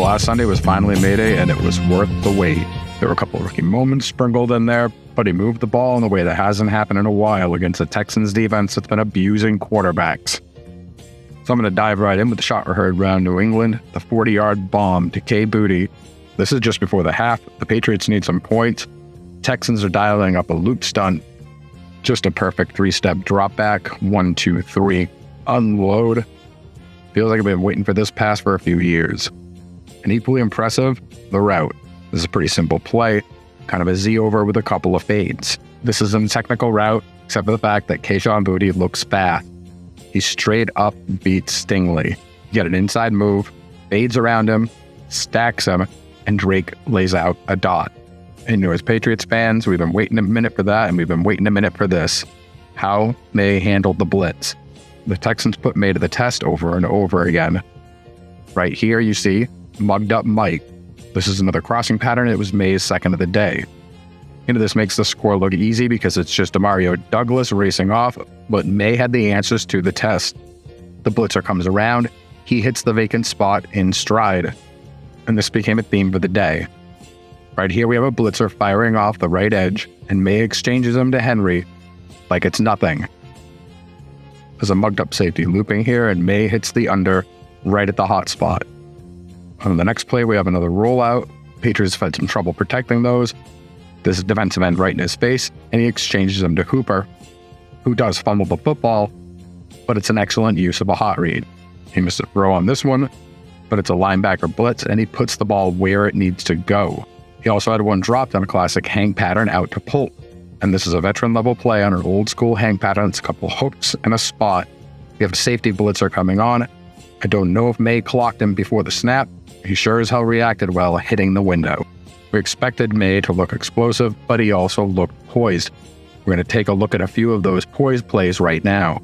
last Sunday was finally May Day, and it was worth the wait. There were a couple of rookie moments sprinkled in there, but he moved the ball in a way that hasn't happened in a while against the Texans defense that's been abusing quarterbacks. So I'm going to dive right in with the shot we heard around New England, the 40-yard bomb to K. Booty. This is just before the half. The Patriots need some points. Texans are dialing up a loop stunt. Just a perfect three-step drop back. 1, 2, 3. Unload. Feels like I've been waiting for this pass for a few years. And equally impressive, the route. This is a pretty simple play. Kind of a Z over with a couple of fades. This isn't a technical route, except for the fact that Kayshon Boutte looks fast. He straight up beats Stingley. You get an inside move, fades around him, stacks him, and Drake lays out a dot. And as Patriots fans, we've been waiting a minute for that, and we've been waiting a minute for this. How Maye handled the blitz. The Texans put Maye to the test over and over again. Right here you see mugged up Mike. This is another crossing pattern. It was Maye's second of the day. This makes the score look easy because it's just Demario Douglas racing off, but Maye had the answers to the test. The blitzer comes around, he hits the vacant spot in stride, and this became a theme for the day. Right here we have a blitzer firing off the right edge, and Maye exchanges him to Henry like it's nothing. There's a mugged up safety looping here, and Maye hits the under right at the hot spot. On the next play we have another rollout. Patriots had some trouble protecting those. This is defensive end right in his face, and he exchanges him to Hooper, who does fumble the football, but it's an excellent use of a hot read. He missed a throw on this one, but it's a linebacker blitz, and he puts the ball where it needs to go. He also had one dropped on a classic hang pattern out to pull, and this is a veteran-level play on an old-school hang pattern. It's a couple hooks and a spot. We have a safety blitzer coming on. I don't know if Maye clocked him before the snap. He sure as hell reacted well, hitting the window. We expected Maye to look explosive, but he also looked poised. We're going to take a look at a few of those poised plays right now.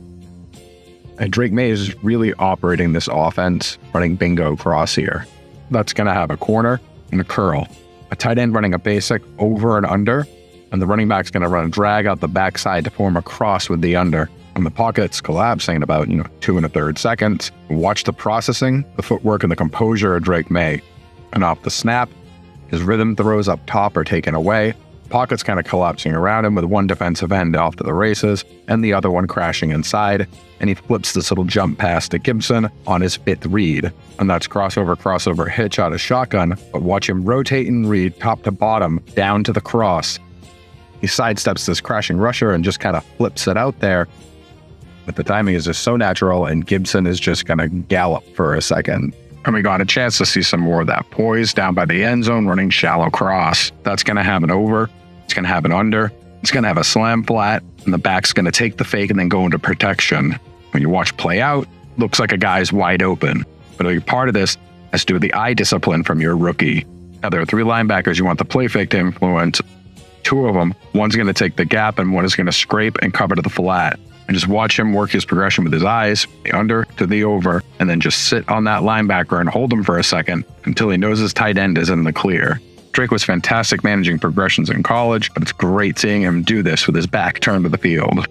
And Drake Maye is really operating this offense, running bingo cross here. That's going to have a corner and a curl. A tight end running a basic over and under, and the running back's going to run a drag out the backside to form a cross with the under. And the pocket's collapsing in about 2 1/3 seconds. Watch the processing, the footwork, and the composure of Drake Maye. And off the snap, his rhythm throws up top are taken away. Pocket's kind of collapsing around him with one defensive end off to the races and the other one crashing inside. And he flips this little jump pass to Gibson on his fifth read. And that's crossover hitch out of shotgun. But watch him rotate and read top to bottom down to the cross. He sidesteps this crashing rusher and just kind of flips it out there. But the timing is just so natural, and Gibson is just going to gallop for a second. And we got a chance to see some more of that poise down by the end zone running shallow cross. That's going to have an over. It's going to have an under. It's going to have a slam flat, and the back's going to take the fake and then go into protection. When you watch play out, looks like a guy's wide open. But a part of this has to do with the eye discipline from your rookie. Now, there are 3 linebackers you want the play fake to influence. 2 of them, one's going to take the gap and one is going to scrape and cover to the flat. And just watch him work his progression with his eyes, the under to the over, and then just sit on that linebacker and hold him for a second until he knows his tight end is in the clear. Drake was fantastic managing progressions in college, but it's great seeing him do this with his back turned to the field.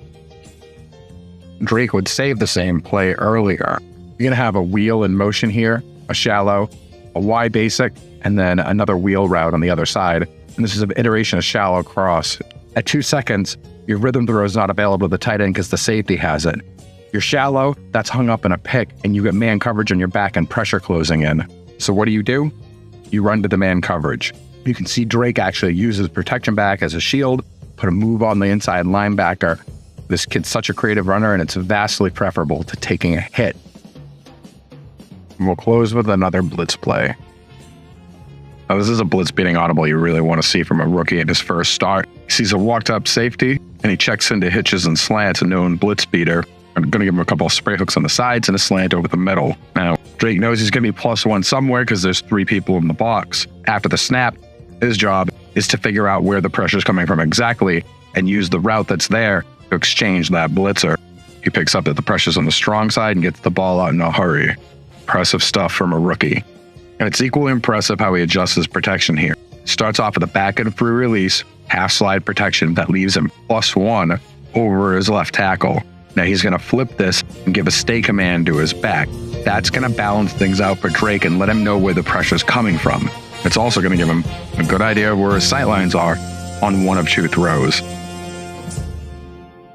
Drake would save the same play earlier. You're going to have a wheel in motion here, a shallow, a Y basic, and then another wheel route on the other side. And this is an iteration of shallow cross. At 2 seconds, your rhythm throw is not available to the tight end because the safety has it. You're shallow, that's hung up in a pick, and you get man coverage on your back and pressure closing in. So what do? You run to the man coverage. You can see Drake actually uses protection back as a shield, put a move on the inside linebacker. This kid's such a creative runner, and it's vastly preferable to taking a hit. And we'll close with another blitz play. Now, this is a blitz beating audible you really want to see from a rookie at his first start. He sees a walked up safety, and he checks into hitches and slants, a known blitz beater. I'm going to give him a couple of spray hooks on the sides and a slant over the middle. Now, Drake knows he's going to be +1 somewhere because there's 3 people in the box. After the snap, his job is to figure out where the pressure is coming from exactly and use the route that's there to exchange that blitzer. He picks up that the pressure's on the strong side and gets the ball out in a hurry. Impressive stuff from a rookie. And it's equally impressive how he adjusts his protection here. Starts off with a back and free release, half slide protection that leaves him +1 over his left tackle. Now he's going to flip this and give a stay command to his back. That's going to balance things out for Drake and let him know where the pressure's coming from. It's also going to give him a good idea of where his sight lines are on one of two throws.